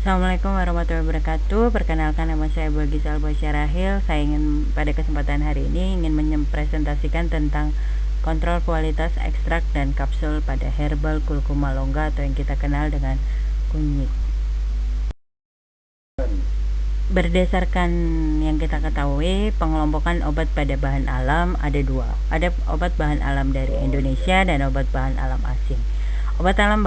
Assalamualaikum warahmatullahi wabarakatuh. Perkenalkan, nama saya Bagisal Basyarahil. Saya ingin pada kesempatan hari ini ingin mempresentasikan tentang kontrol kualitas ekstrak dan kapsul pada herbal kurkuma longga atau yang kita kenal dengan kunyit. Berdasarkan yang kita ketahui, pengelompokan obat pada bahan alam ada dua. Ada obat bahan alam dari Indonesia dan obat bahan alam asing. Obat alam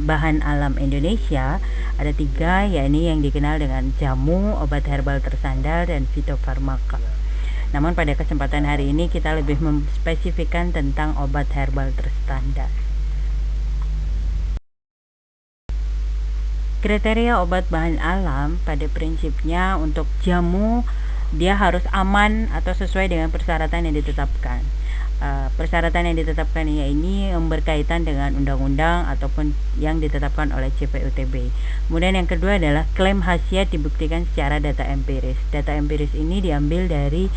bahan alam Indonesia ada tiga, yakni yang dikenal dengan jamu, obat herbal terstandar, dan fitofarmaka. Namun pada kesempatan hari ini kita lebih memspesifikkan tentang obat herbal terstandar. Kriteria obat bahan alam pada prinsipnya untuk jamu dia harus aman atau sesuai dengan persyaratan yang ditetapkan. Persyaratan yang ditetapkan ini berkaitan dengan undang-undang ataupun yang ditetapkan oleh CPUTB. Kemudian yang kedua adalah klaim khasiat dibuktikan secara data empiris. Data empiris ini diambil dari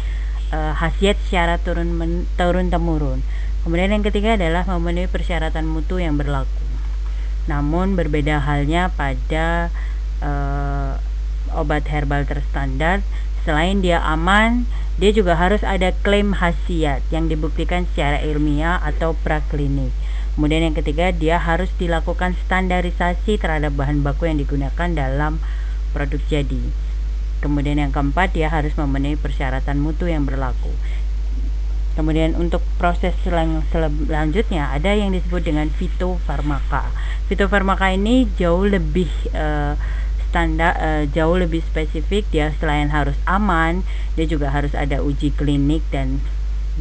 khasiat secara turun-temurun. Kemudian yang ketiga adalah memenuhi persyaratan mutu yang berlaku. Namun berbeda halnya pada obat herbal terstandar. Selain dia aman, dia juga harus ada klaim khasiat yang dibuktikan secara ilmiah atau praklinik. Kemudian yang ketiga, dia harus dilakukan standarisasi terhadap bahan baku yang digunakan dalam produk jadi. Kemudian yang keempat, dia harus memenuhi persyaratan mutu yang berlaku. Kemudian untuk proses selanjutnya ada yang disebut dengan fitofarmaka. Fitofarmaka ini jauh lebih jauh lebih spesifik. Dia selain harus aman, dia juga harus ada uji klinik dan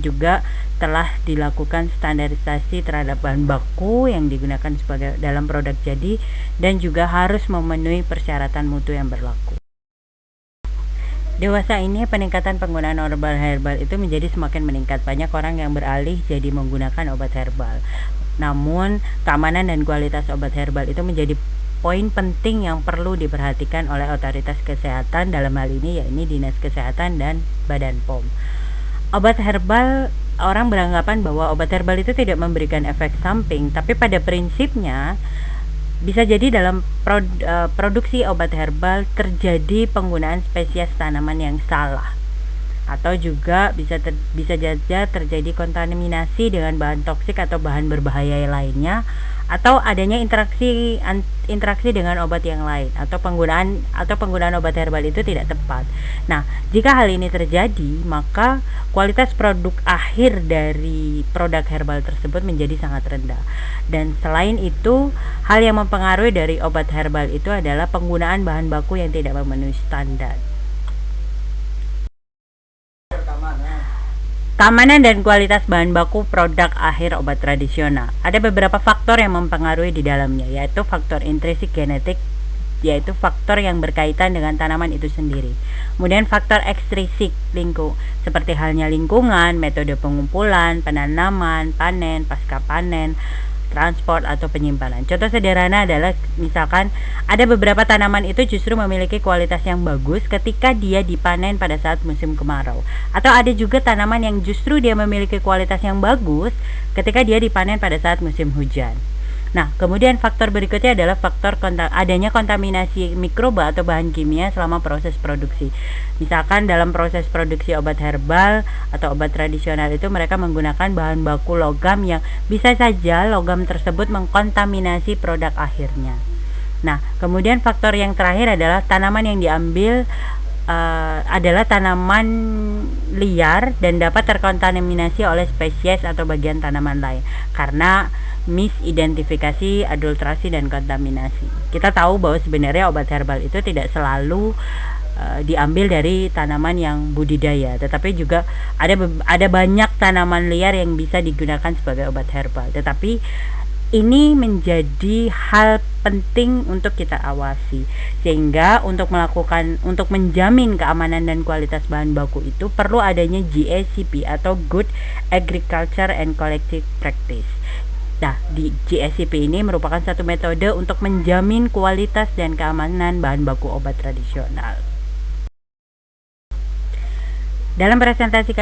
juga telah dilakukan standarisasi terhadap bahan baku yang digunakan sebagai dalam produk jadi dan juga harus memenuhi persyaratan mutu yang berlaku. Dewasa ini peningkatan penggunaan obat herbal itu menjadi semakin meningkat. Banyak orang yang beralih jadi menggunakan obat herbal. Namun keamanan dan kualitas obat herbal itu menjadi poin penting yang perlu diperhatikan oleh otoritas kesehatan, dalam hal ini yakni Dinas Kesehatan dan Badan POM. Obat herbal, orang beranggapan bahwa obat herbal itu tidak memberikan efek samping, tapi pada prinsipnya bisa jadi dalam produksi obat herbal terjadi penggunaan spesies tanaman yang salah, atau juga bisa saja terjadi kontaminasi dengan bahan toksik atau bahan berbahaya lainnya, atau adanya interaksi dengan obat yang lain, atau penggunaan obat herbal itu tidak tepat. Nah, jika hal ini terjadi, maka kualitas produk akhir dari produk herbal tersebut menjadi sangat rendah. Dan selain itu, hal yang mempengaruhi dari obat herbal itu adalah penggunaan bahan baku yang tidak memenuhi standar. Keamanan dan kualitas bahan baku produk akhir obat tradisional. Ada beberapa faktor yang mempengaruhi di dalamnya, yaitu faktor intrinsik genetik, yaitu faktor yang berkaitan dengan tanaman itu sendiri. Kemudian faktor ekstrinsik seperti halnya lingkungan, metode pengumpulan, penanaman, panen, pasca panen, transport atau penyimpanan. Contoh sederhana adalah misalkan ada beberapa tanaman itu justru memiliki kualitas yang bagus ketika dia dipanen pada saat musim kemarau, atau ada juga tanaman yang justru dia memiliki kualitas yang bagus ketika dia dipanen pada saat musim hujan. Nah, kemudian faktor berikutnya adalah faktor adanya kontaminasi mikroba atau bahan kimia selama proses produksi. Misalkan dalam proses produksi obat herbal atau obat tradisional itu mereka menggunakan bahan baku logam yang bisa saja logam tersebut mengkontaminasi produk akhirnya. Nah, kemudian faktor yang terakhir adalah tanaman yang diambil adalah tanaman liar dan dapat terkontaminasi oleh spesies atau bagian tanaman lain karena misidentifikasi, adulterasi, dan kontaminasi. Kita tahu bahwa sebenarnya obat herbal itu tidak selalu diambil dari tanaman yang budidaya, tetapi juga ada banyak tanaman liar yang bisa digunakan sebagai obat herbal. Tetapi ini menjadi hal penting untuk kita awasi, sehingga untuk menjamin keamanan dan kualitas bahan baku itu perlu adanya GACP atau Good Agriculture and Collective Practice. Nah, di GACP ini merupakan satu metode untuk menjamin kualitas dan keamanan bahan baku obat tradisional. Dalam presentasi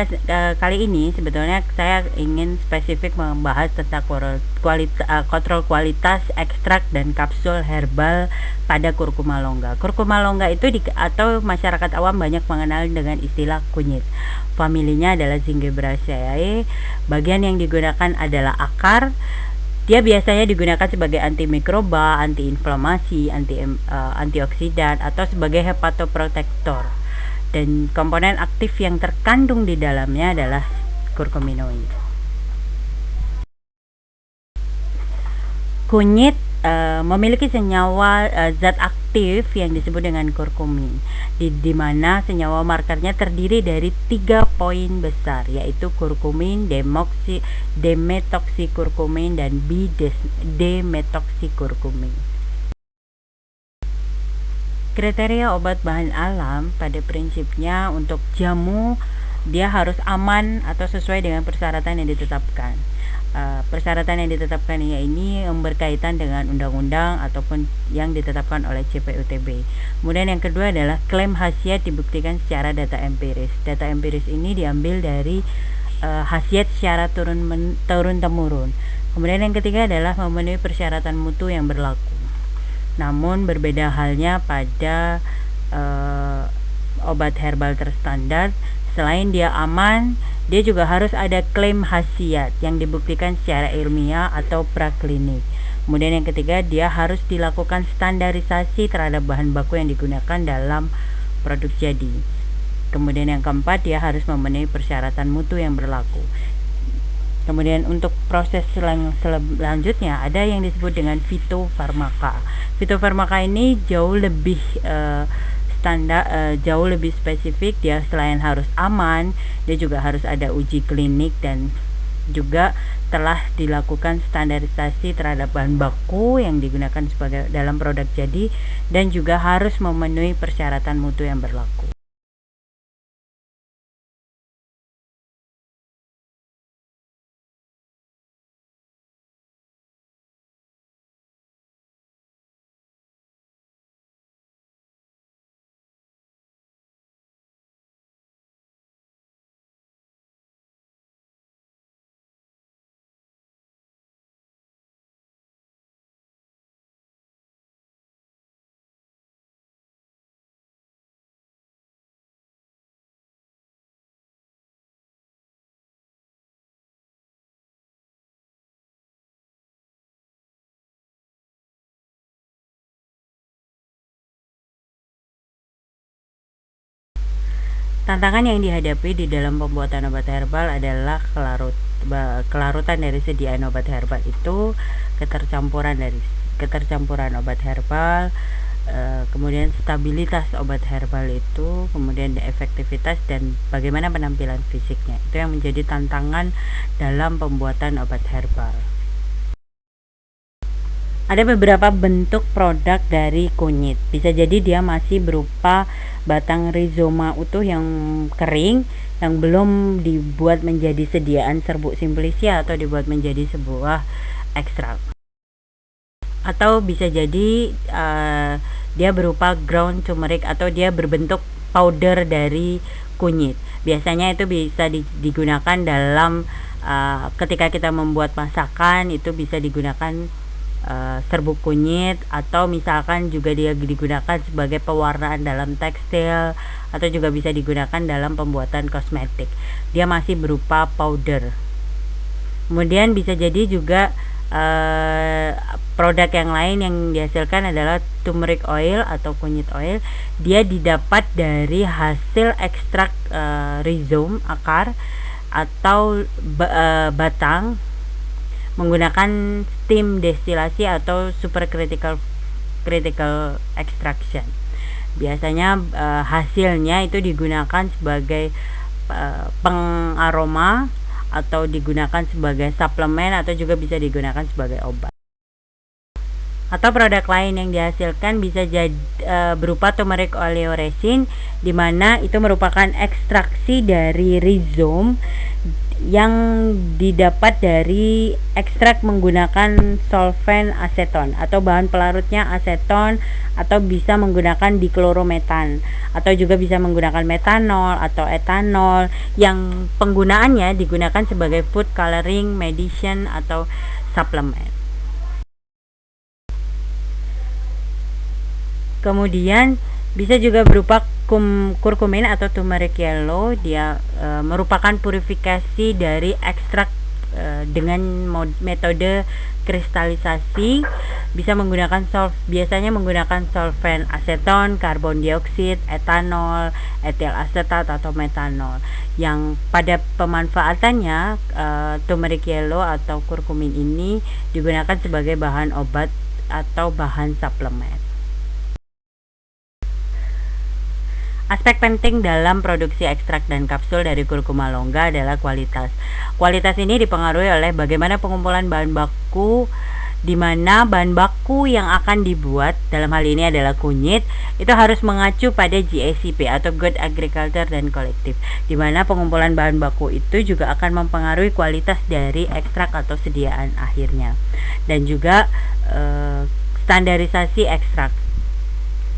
kali ini sebetulnya saya ingin spesifik membahas tentang kontrol kualitas ekstrak dan kapsul herbal pada kurkuma longga. Kurkuma longga itu atau masyarakat awam banyak mengenal dengan istilah kunyit. Familinya adalah Zingiberaceae. Bagian yang digunakan adalah akar. Dia biasanya digunakan sebagai antimikroba, antiinflamasi, antioksidan atau sebagai hepatoprotektor. Dan komponen aktif yang terkandung di dalamnya adalah kurkuminoid. Kunyit memiliki senyawa zat aktif yang disebut dengan kurkumin, di mana senyawa markernya terdiri dari 3 poin besar, yaitu kurkumin, demetoksikurkumin, dan demetoksikurkumin. Kriteria obat bahan alam pada prinsipnya untuk jamu dia harus aman atau sesuai dengan persyaratan yang ditetapkan. Persyaratan yang ditetapkan ini berkaitan dengan undang-undang ataupun yang ditetapkan oleh CPUTB. Kemudian yang kedua adalah klaim khasiat dibuktikan secara data empiris. Data empiris ini diambil dari khasiat secara turun-temurun. Kemudian yang ketiga adalah memenuhi persyaratan mutu yang berlaku. Namun berbeda halnya pada obat herbal terstandar. Selain dia aman, dia juga harus ada klaim khasiat yang dibuktikan secara ilmiah atau praklinik. Kemudian yang ketiga, dia harus dilakukan standarisasi terhadap bahan baku yang digunakan dalam produk jadi. Kemudian yang keempat, dia harus memenuhi persyaratan mutu yang berlaku. Kemudian untuk proses selanjutnya ada yang disebut dengan fitofarmaka. Fitofarmaka ini jauh lebih jauh lebih spesifik. Dia selain harus aman, dia juga harus ada uji klinik dan juga telah dilakukan standarisasi terhadap bahan baku yang digunakan sebagai dalam produk jadi dan juga harus memenuhi persyaratan mutu yang berlaku. Tantangan yang dihadapi di dalam pembuatan obat herbal adalah kelarutan dari sediaan obat herbal itu, ketercampuran obat herbal, kemudian stabilitas obat herbal itu, kemudian efektivitas dan bagaimana penampilan fisiknya. Itu yang menjadi tantangan dalam pembuatan obat herbal. Ada beberapa bentuk produk dari kunyit. Bisa jadi dia masih berupa batang rizoma utuh yang kering yang belum dibuat menjadi sediaan serbuk simplicia atau dibuat menjadi sebuah ekstrak. Atau bisa jadi dia berupa ground turmeric atau dia berbentuk powder dari kunyit. Biasanya itu bisa digunakan dalam ketika kita membuat masakan, itu bisa digunakan serbuk kunyit, atau misalkan juga dia digunakan sebagai pewarnaan dalam tekstil atau juga bisa digunakan dalam pembuatan kosmetik. Dia masih berupa powder. Kemudian bisa jadi juga produk yang lain yang dihasilkan adalah turmeric oil atau kunyit oil. Dia didapat dari hasil ekstrak rhizome, akar atau batang menggunakan steam destilasi atau supercritical extraction. Biasanya hasilnya itu digunakan sebagai pengaroma atau digunakan sebagai suplemen atau juga bisa digunakan sebagai obat. Atau produk lain yang dihasilkan bisa jadi berupa turmeric oleoresin, di mana itu merupakan ekstraksi dari rhizome yang didapat dari ekstrak menggunakan solvent aseton atau bahan pelarutnya aseton, atau bisa menggunakan diklorometan, atau juga bisa menggunakan metanol atau etanol yang penggunaannya digunakan sebagai food coloring, medicine atau suplemen. Kemudian bisa juga berupa kurkumin atau turmeric yellow. Dia merupakan purifikasi dari ekstrak dengan metode kristalisasi. Bisa menggunakan biasanya menggunakan solvent aseton, karbon dioksida, etanol, etil asetat atau metanol. Yang pada pemanfaatannya turmeric yellow atau kurkumin ini digunakan sebagai bahan obat atau bahan suplemen. Aspek penting dalam produksi ekstrak dan kapsul dari kurkuma longga adalah kualitas. Kualitas ini dipengaruhi oleh bagaimana pengumpulan bahan baku, di mana bahan baku yang akan dibuat, dalam hal ini adalah kunyit, itu harus mengacu pada GACP atau Good Agriculture dan Collective, di mana pengumpulan bahan baku itu juga akan mempengaruhi kualitas dari ekstrak atau sediaan akhirnya. Dan juga standarisasi ekstrak.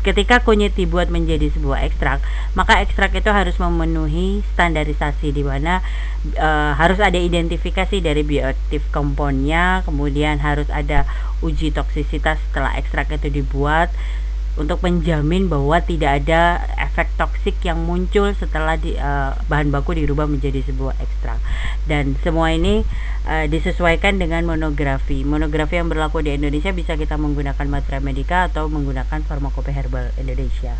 Ketika kunyit dibuat menjadi sebuah ekstrak, maka ekstrak itu harus memenuhi standarisasi, di mana harus ada identifikasi dari bioaktif komponnya, kemudian harus ada uji toksisitas setelah ekstrak itu dibuat untuk menjamin bahwa tidak ada efek toksik yang muncul setelah bahan baku dirubah menjadi sebuah ekstrak. Dan semua ini disesuaikan dengan monografi. Monografi yang berlaku di Indonesia bisa kita menggunakan Matra Medica atau menggunakan Farmakope Herbal Indonesia.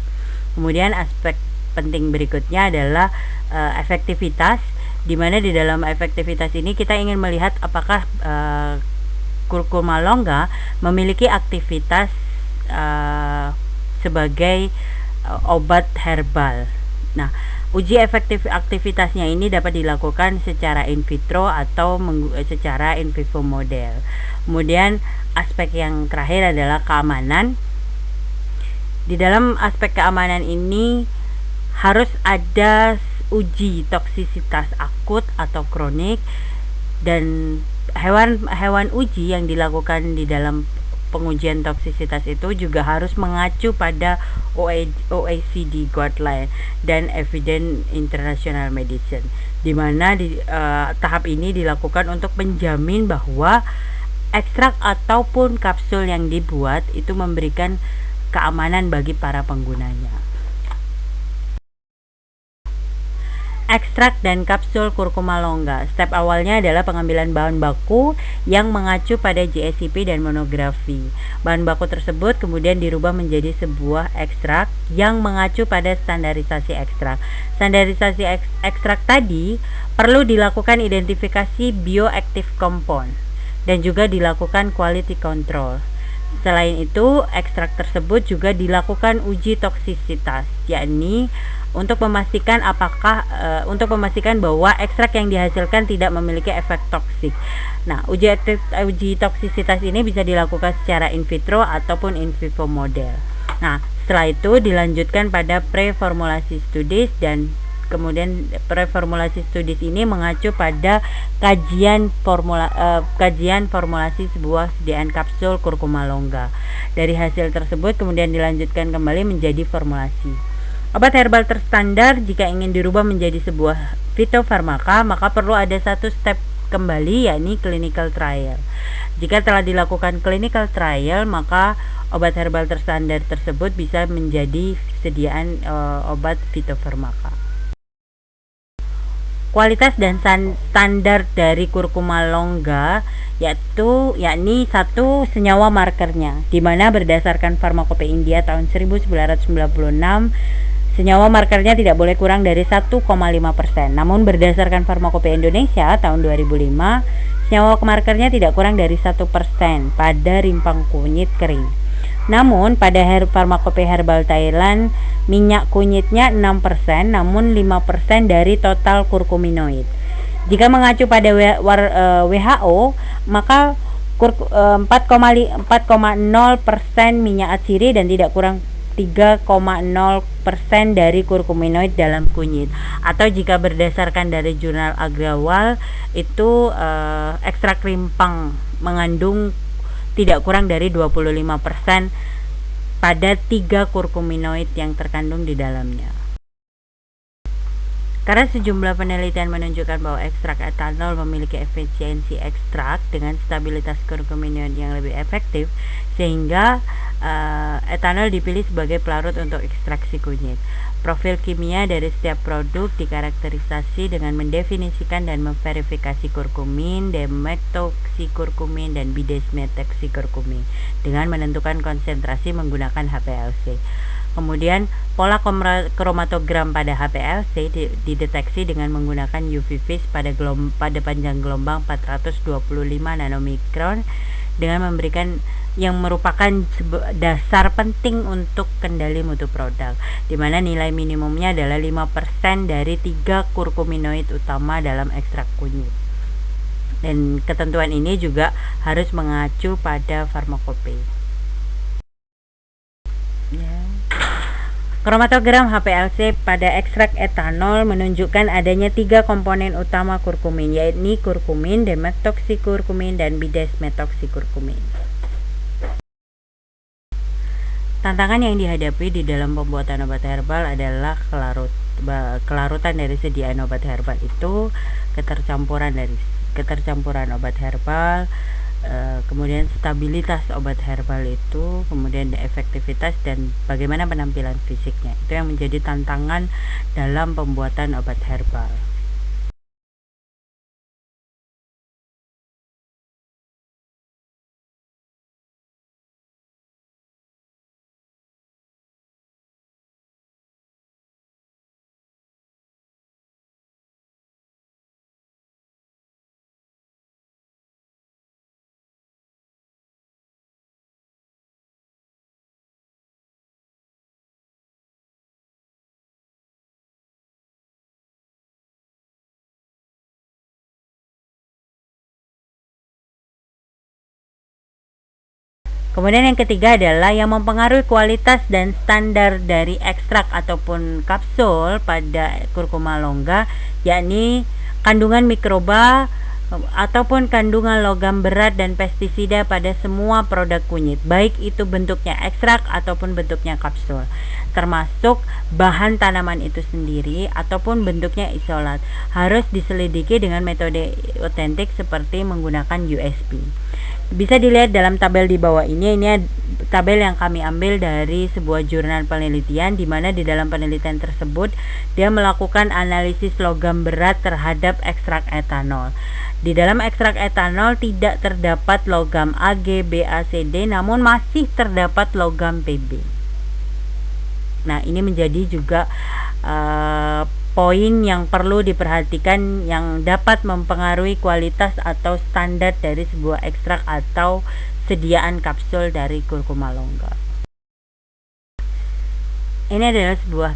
Kemudian aspek penting berikutnya adalah efektivitas, di mana di dalam efektivitas ini kita ingin melihat apakah kurkuma longga memiliki aktivitas sebagai obat herbal. Nah, uji aktivitasnya ini dapat dilakukan secara in vitro atau secara in vivo model. Kemudian aspek yang terakhir adalah keamanan. Di dalam aspek keamanan ini harus ada uji toksisitas akut atau kronik, dan hewan uji yang dilakukan di dalam pengujian toksisitas itu juga harus mengacu pada OECD guideline dan Evidence International Medicine, di mana tahap ini dilakukan untuk menjamin bahwa ekstrak ataupun kapsul yang dibuat itu memberikan keamanan bagi para penggunanya. Ekstrak dan kapsul kurkuma longga. Step awalnya adalah pengambilan bahan baku yang mengacu pada GACP dan monografi. Bahan baku tersebut kemudian dirubah menjadi sebuah ekstrak yang mengacu pada standarisasi ekstrak. Standarisasi ekstrak tadi perlu dilakukan identifikasi bioactive compound dan juga dilakukan quality control. Selain itu, ekstrak tersebut juga dilakukan uji toksisitas, yakni untuk memastikan bahwa ekstrak yang dihasilkan tidak memiliki efek toksik. Nah, uji toksisitas ini bisa dilakukan secara in vitro ataupun in vivo model. Nah, setelah itu dilanjutkan pada preformulasi studies, dan kemudian preformulasi studies ini mengacu pada kajian formulasi sebuah sediaan kapsul kurkuma longga. Dari hasil tersebut kemudian dilanjutkan kembali menjadi formulasi. Obat herbal terstandar jika ingin dirubah menjadi sebuah fitofarmaka, maka perlu ada satu step kembali, yakni clinical trial. Jika telah dilakukan clinical trial, maka obat herbal terstandar tersebut bisa menjadi sediaan obat fitofarmaka. Kualitas dan standar dari kurkuma longga yakni satu, senyawa markernya, di mana berdasarkan Farmakope India tahun 1996, senyawa markernya tidak boleh kurang dari 1,5%. Namun berdasarkan Farmakope Indonesia tahun 2005, senyawa markernya tidak kurang dari 1% pada rimpang kunyit kering. Namun pada Farmakope Herbal Thailand, minyak kunyitnya 6%, namun 5% dari total kurkuminoid. Jika mengacu pada WHO, maka 4,0% minyak atsiri dan tidak kurang 3,0% dari kurkuminoid dalam kunyit. Atau jika berdasarkan dari jurnal Agrawal itu ekstrak rimpang mengandung tidak kurang dari 25% pada 3 kurkuminoid yang terkandung di dalamnya. Karena sejumlah penelitian menunjukkan bahwa ekstrak etanol memiliki efisiensi ekstrak dengan stabilitas kurkuminoid yang lebih efektif, sehingga etanol dipilih sebagai pelarut untuk ekstraksi kunyit. Profil kimia dari setiap produk dikarakterisasi dengan mendefinisikan dan memverifikasi kurkumin, demetoksikurkumin, dan bidesmetoksikurkumin dengan menentukan konsentrasi menggunakan HPLC. Kemudian pola kromatogram pada HPLC dideteksi dengan menggunakan UV vis pada panjang gelombang 425 nanomikron dengan memberikan yang merupakan dasar penting untuk kendali mutu produk, di mana nilai minimumnya adalah 5% dari 3 kurkuminoid utama dalam ekstrak kunyit. Dan ketentuan ini juga harus mengacu pada farmakope. Kromatogram HPLC pada ekstrak etanol menunjukkan adanya 3 komponen utama kurkumin, yaitu kurkumin, demetoksikurkumin, dan bidesmetoksikurkumin. Tantangan yang dihadapi di dalam pembuatan obat herbal adalah kelarutan dari sediaan obat herbal itu, ketercampuran obat herbal, kemudian stabilitas obat herbal itu, kemudian efektivitas dan bagaimana penampilan fisiknya. Itu yang menjadi tantangan dalam pembuatan obat herbal. Kemudian yang ketiga adalah yang mempengaruhi kualitas dan standar dari ekstrak ataupun kapsul pada kurkuma longga, yakni kandungan mikroba ataupun kandungan logam berat dan pestisida pada semua produk kunyit, baik itu bentuknya ekstrak ataupun bentuknya kapsul, termasuk bahan tanaman itu sendiri ataupun bentuknya isolat, harus diselidiki dengan metode otentik seperti menggunakan USP. Bisa dilihat dalam tabel di bawah ini tabel yang kami ambil dari sebuah jurnal penelitian, di mana di dalam penelitian tersebut dia melakukan analisis logam berat terhadap ekstrak etanol. Di dalam ekstrak etanol tidak terdapat logam Ag, Ba, Cd, namun masih terdapat logam Pb. Nah, ini menjadi juga poin yang perlu diperhatikan yang dapat mempengaruhi kualitas atau standar dari sebuah ekstrak atau sediaan kapsul dari kurkuma longga. Ini adalah sebuah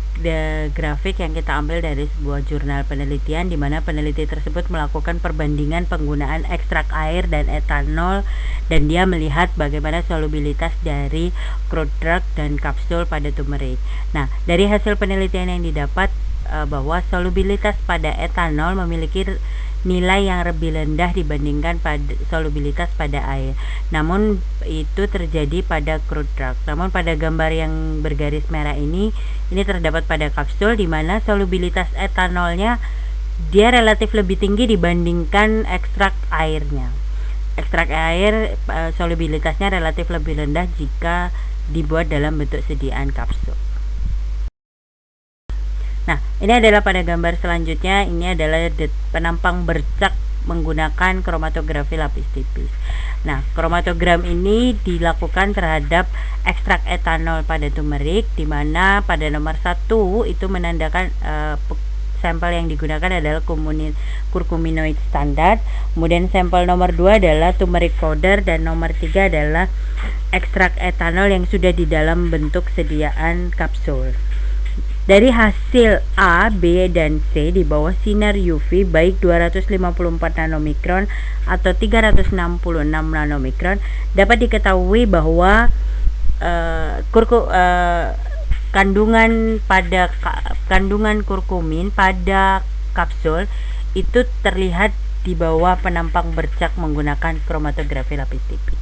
grafik yang kita ambil dari sebuah jurnal penelitian, di mana peneliti tersebut melakukan perbandingan penggunaan ekstrak air dan etanol, dan dia melihat bagaimana solubilitas dari crude drug dan kapsul pada turmeric. Nah, dari hasil penelitian yang didapat bahwa solubilitas pada etanol memiliki nilai yang lebih rendah dibandingkan pada solubilitas pada air. Namun itu terjadi pada crude drug. Namun pada gambar yang bergaris merah ini terdapat pada kapsul, di mana solubilitas etanolnya dia relatif lebih tinggi dibandingkan ekstrak airnya. Ekstrak air solubilitasnya relatif lebih rendah jika dibuat dalam bentuk sediaan kapsul. Nah, ini adalah pada gambar selanjutnya. Ini adalah penampang bercak menggunakan kromatografi lapis tipis. Nah, kromatogram ini dilakukan terhadap ekstrak etanol pada turmeric, di mana pada nomor 1 itu menandakan sampel yang digunakan adalah kurkuminoid standar. Kemudian sampel nomor 2 adalah turmeric powder, dan nomor 3 adalah ekstrak etanol yang sudah di dalam bentuk sediaan kapsul. Dari hasil A, B, dan C di bawah sinar UV baik 254 nanomikron atau 366 nanomikron dapat diketahui bahwa kandungan kurkumin pada kapsul itu terlihat di bawah penampang bercak menggunakan kromatografi lapis tipis.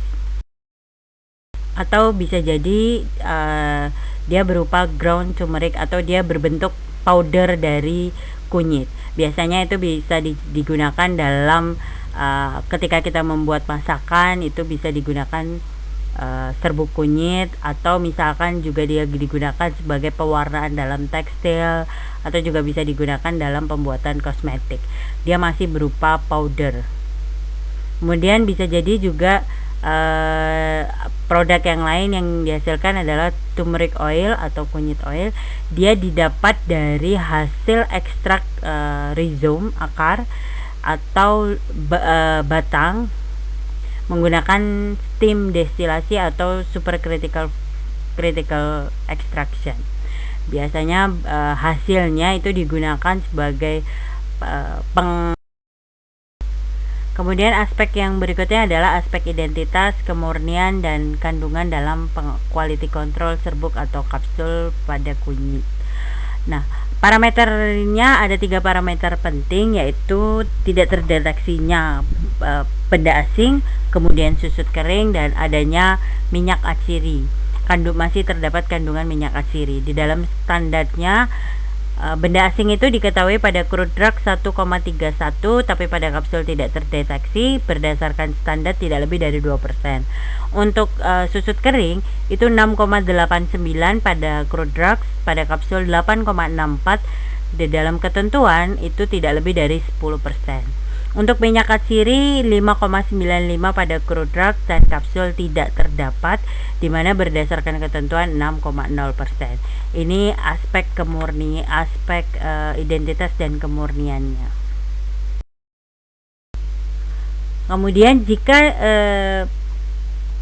Atau bisa jadi dia berupa ground turmeric atau dia berbentuk powder dari kunyit. Biasanya itu bisa digunakan dalam ketika kita membuat masakan, itu bisa digunakan serbuk kunyit, atau misalkan juga dia digunakan sebagai pewarnaan dalam tekstil, atau juga bisa digunakan dalam pembuatan kosmetik. Dia masih berupa powder. Kemudian bisa jadi juga produk yang lain yang dihasilkan adalah turmeric oil atau kunyit oil. Dia didapat dari hasil ekstrak rhizome, akar atau batang, menggunakan steam destilasi atau supercritical extraction. Biasanya hasilnya itu digunakan sebagai Kemudian aspek yang berikutnya adalah aspek identitas, kemurnian, dan kandungan dalam quality control serbuk atau kapsul pada kunyit. Nah, parameternya ada 3 parameter penting, yaitu tidak terdeteksinya benda asing, kemudian susut kering, dan adanya minyak atsiri. Masih terdapat kandungan minyak atsiri. Di dalam standarnya, benda asing itu diketahui pada crude drug 1,31, tapi pada kapsul tidak terdeteksi berdasarkan standar tidak lebih dari 2%. Untuk susut kering itu 6,89 pada crude drugs, pada kapsul 8,64. Di dalam ketentuan itu tidak lebih dari 10%. Untuk minyak atsiri 5,95 pada crude drugs dan kapsul tidak terdapat, di mana berdasarkan ketentuan 6,0%. Ini aspek identitas dan kemurniannya. Kemudian jika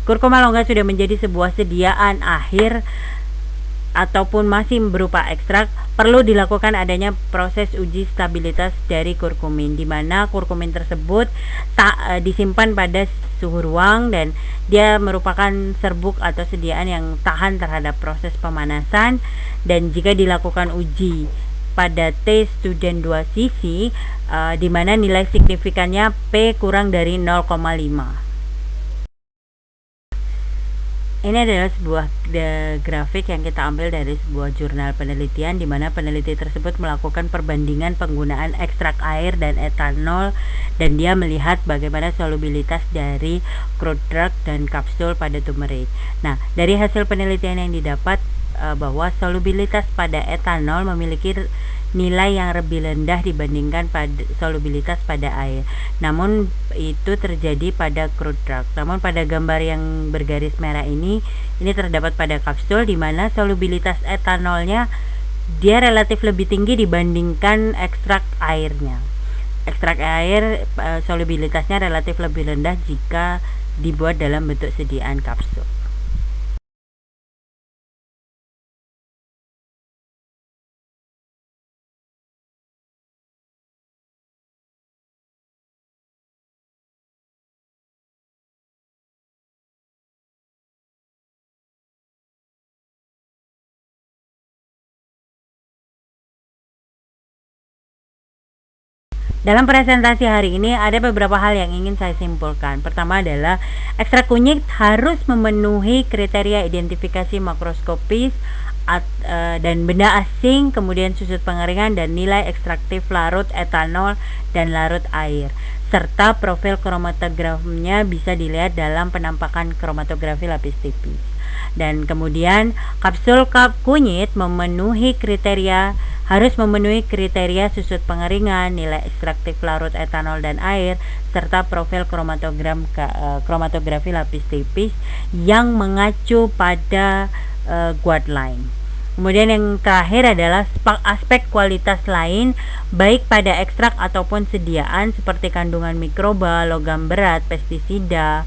kurkuma longga sudah menjadi sebuah sediaan akhir ataupun masih berupa ekstrak, perlu dilakukan adanya proses uji stabilitas dari kurkumin, di mana kurkumin tersebut disimpan pada suhu ruang dan dia merupakan serbuk atau sediaan yang tahan terhadap proses pemanasan. Dan jika dilakukan uji pada T student 2 cc, di mana nilai signifikannya P kurang dari 0,5. Ini adalah sebuah grafik yang kita ambil dari sebuah jurnal penelitian, di mana peneliti tersebut melakukan perbandingan penggunaan ekstrak air dan etanol, dan dia melihat bagaimana solubilitas dari crude drug dan kapsul pada turmeric. Nah, dari hasil penelitian yang didapat bahwa solubilitas pada etanol memiliki nilai yang lebih rendah dibandingkan pada solubilitas pada air. Namun itu terjadi pada crude drug. Namun pada gambar yang bergaris merah ini terdapat pada kapsul, di mana solubilitas etanolnya dia relatif lebih tinggi dibandingkan ekstrak airnya. Ekstrak air solubilitasnya relatif lebih rendah jika dibuat dalam bentuk sediaan kapsul. Dalam presentasi hari ini ada beberapa hal yang ingin saya simpulkan. Pertama adalah ekstrak kunyit harus memenuhi kriteria identifikasi makroskopis dan benda asing, kemudian susut pengeringan dan nilai ekstraktif larut etanol dan larut air, serta profil kromatografnya bisa dilihat dalam penampakan kromatografi lapis tipis. Dan kemudian kapsul kunyit harus memenuhi kriteria susut pengeringan, nilai ekstraktif larut etanol dan air, serta profil kromatografi lapis tipis yang mengacu pada guideline. Kemudian yang terakhir adalah aspek kualitas lain, baik pada ekstrak ataupun sediaan, seperti kandungan mikroba, logam berat, pestisida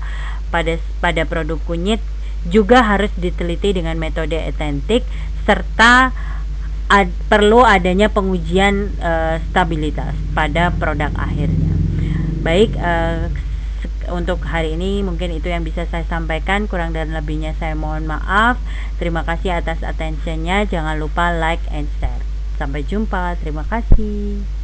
pada produk kunyit juga harus diteliti dengan metode autentik, serta perlu adanya pengujian stabilitas pada produk akhirnya. Baik, untuk hari ini mungkin itu yang bisa saya sampaikan, kurang dan lebihnya saya mohon maaf. Terima kasih atas attentionnya, jangan lupa like and share. Sampai jumpa, terima kasih.